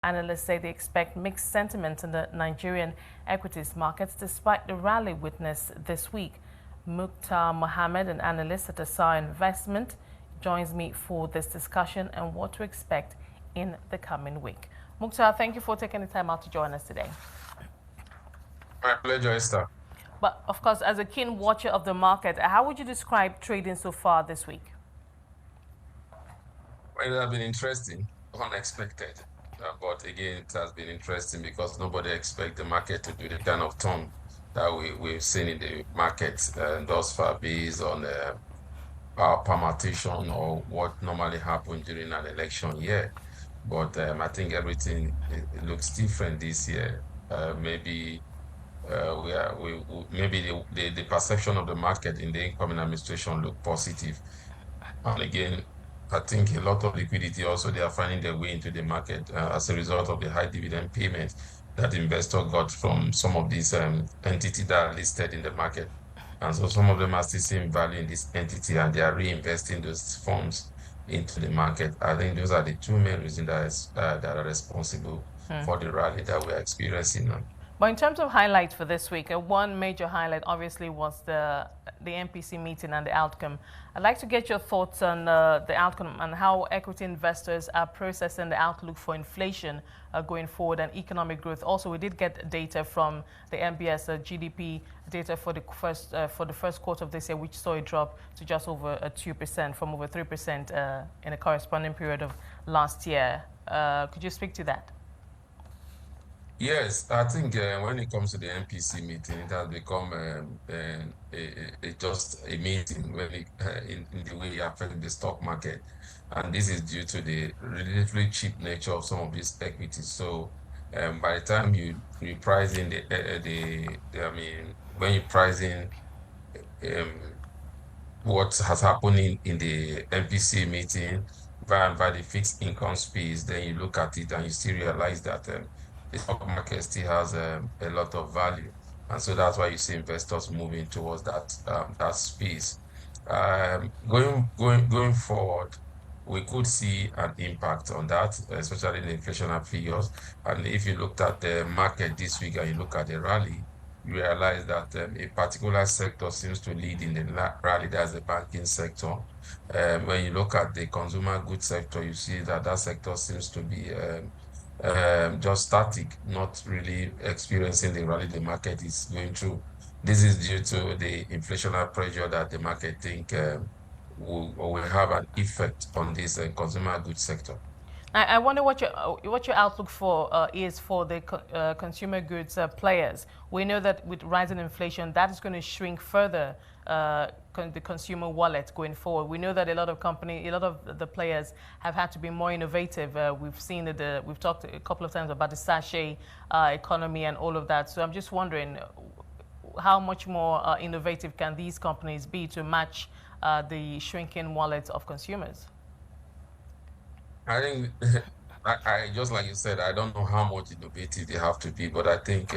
Analysts say they expect mixed sentiment in the Nigerian equities markets despite the rally witnessed this week. Muktar Mohammed, an analyst at Assar Investment, joins me for this discussion and what to expect in the coming week. Muktar, thank you for taking the time out to join us today. My pleasure, Esther. But of course, as a keen watcher of the market, how would you describe trading so far this week? Well, it has been interesting, unexpected. But again, it has been interesting because nobody expects the market to do the kind of turn that we've seen in the market thus far based on our permutation or what normally happens during an election year. But I think everything it looks different this year. Maybe maybe the perception of the market in the incoming administration look positive. And again, I think a lot of liquidity also they are finding their way into the market as a result of the high dividend payment that investor got from some of these entities that are listed in the market. And so some of them are still seeing value in this entity and they are reinvesting those funds into the market. I think those are the two main reasons that are responsible for the rally that we're experiencing now. But in terms of highlights for this week, one major highlight obviously was the MPC meeting and the outcome. I'd like to get your thoughts on the outcome and how equity investors are processing the outlook for inflation going forward and economic growth. Also, we did get data from the MBS GDP data for the first quarter of this year, which saw a drop to just over 2% from over 3% in the corresponding period of last year. Could you speak to that? Yes, I think when it comes to the MPC meeting, it has become just a meeting when in the way it affects the stock market. And this is due to the relatively cheap nature of some of these equities. So by the time you price in when you price in what has happened in the MPC meeting by the fixed income space, then you look at it and you still realize that the stock market still has a lot of value. And so that's why you see investors moving towards that space. Going forward, we could see an impact on that, especially the inflationary figures. And if you looked at the market this week and you look at the rally, you realize that a particular sector seems to lead in the rally, that's the banking sector. When you look at the consumer goods sector, you see that sector seems to be just static, not really experiencing the rally the market is going through. This is due to the inflationary pressure that the market think will have an effect on this consumer goods sector. I wonder what your outlook for is for the consumer goods players. We know that with rising inflation, that is going to shrink further the consumer wallet going forward. We know that a lot of the players have had to be more innovative. We've seen that we've talked a couple of times about the sachet economy and all of that. So I'm just wondering, how much more innovative can these companies be to match the shrinking wallets of consumers? I think, I just like you said, I don't know how much innovative they have to be, but I think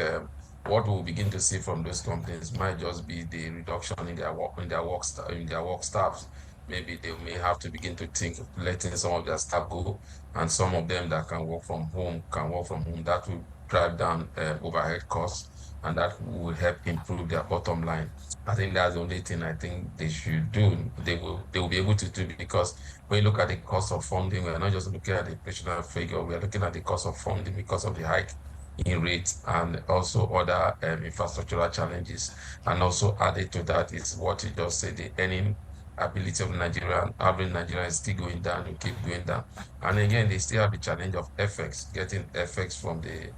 what we'll begin to see from those companies might just be the reduction in their work staffs. Maybe they may have to begin to think of letting some of their staff go, and some of them that can work from home can work from home. That will drive down overhead costs, and that will help improve their bottom line. I think that's the only thing I think they should do. They will be able to do, because when you look at the cost of funding, we're not just looking at the inflationary figure, we're looking at the cost of funding because of the hike in rates and also other infrastructural challenges. And also added to that is what you just said, the earning ability of average Nigerian is still going down, will keep going down. And again, they still have the challenge of FX, getting FX from the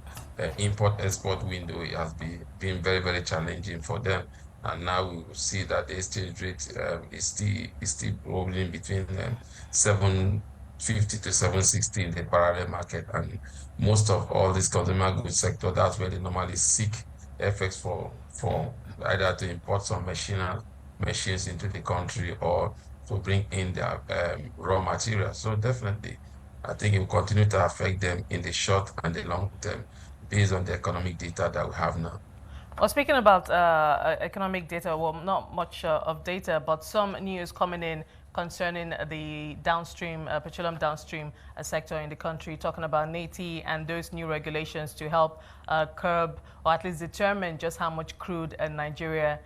import-export window. It has been very, very challenging for them. And now we will see that the exchange rate is still rolling between 750 to 760 in the parallel market. And most of all this consumer goods sector, that's where they normally seek FX for either to import some machines into the country or to bring in their raw materials. So definitely, I think it will continue to affect them in the short and the long term based on the economic data that we have now. Well, speaking about economic data, well, not much of data, but some news coming in concerning the downstream, petroleum downstream sector in the country, talking about NATI and those new regulations to help curb or at least determine just how much crude Nigeria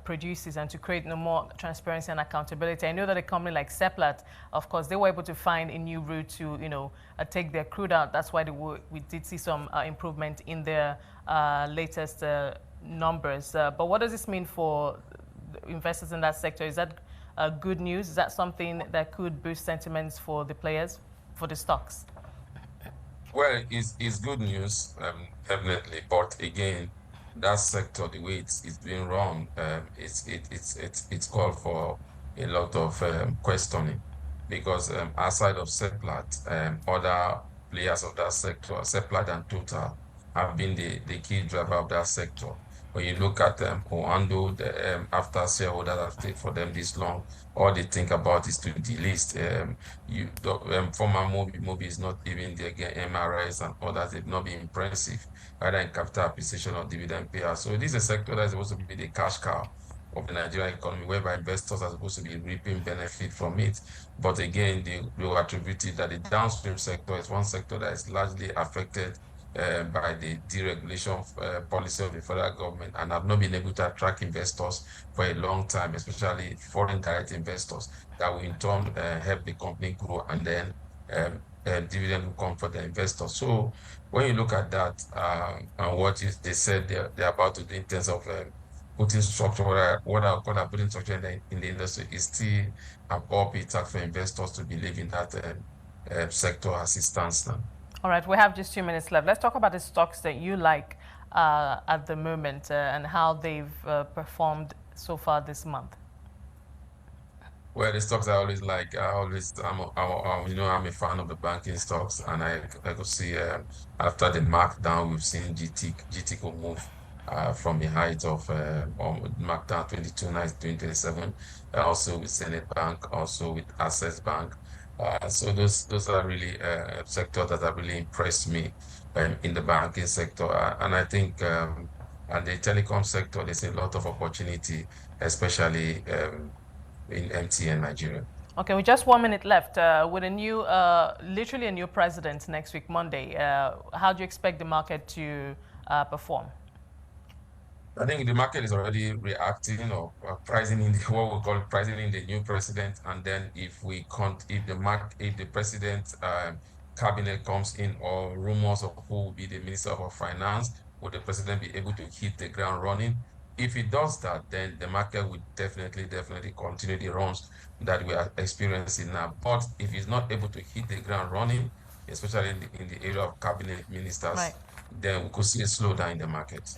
produces and to create more transparency and accountability. I know that a company like Seplat, of course, they were able to find a new route to, take their crude out. That's why we did see some improvement in their latest numbers. But what does this mean for investors in that sector? Is that good news? Is that something that could boost sentiments for the players, for the stocks? Well, it's good news, definitely. But again, that sector, the way it's being run, it's called for a lot of questioning because outside of Seplat, other players of that sector, Seplat and Total, have been the key driver of that sector. When you look at Oando, after shareholders have stayed for them this long, all they think about is to delist. Former Mobi is not even there again, MRIs and others, they've not been impressive, either in capital appreciation or dividend payout. So this is a sector that is supposed to be the cash cow of the Nigerian economy, whereby investors are supposed to be reaping benefit from it. But again, they will attribute it that the downstream sector is one sector that is largely affected by the deregulation policy of the federal government and have not been able to attract investors for a long time, especially foreign direct investors that will in turn help the company grow, and then dividend will come for the investors. So when you look at that and what they said they're about to do in terms of putting structure, what I call putting structure in the industry is still an upbeat task for investors to believe in that sector as it stands now. All right, we have just 2 minutes left. Let's talk about the stocks that you like at the moment and how they've performed so far this month. Well, the stocks I always like, I'm a fan of the banking stocks, and I could see after the markdown, we've seen GT could move from a height of markdown 22.9 2027, also with Senate Bank, also with Access Bank. So those are really sectors that have really impressed me in the banking sector, and I think and the telecom sector, there's a lot of opportunity, especially in MTN Nigeria. Okay, with just 1 minute left, with a new, literally a new president next week, Monday, how do you expect the market to perform? I think the market is already reacting or pricing in what we call pricing in the new president, and then if the president cabinet comes in or rumors of who will be the minister of finance, will the president be able to hit the ground running? If it does that, then the market will definitely continue the runs that we are experiencing now. But if he's not able to hit the ground running, especially in the area of cabinet ministers, right, then we could see a slowdown in the market.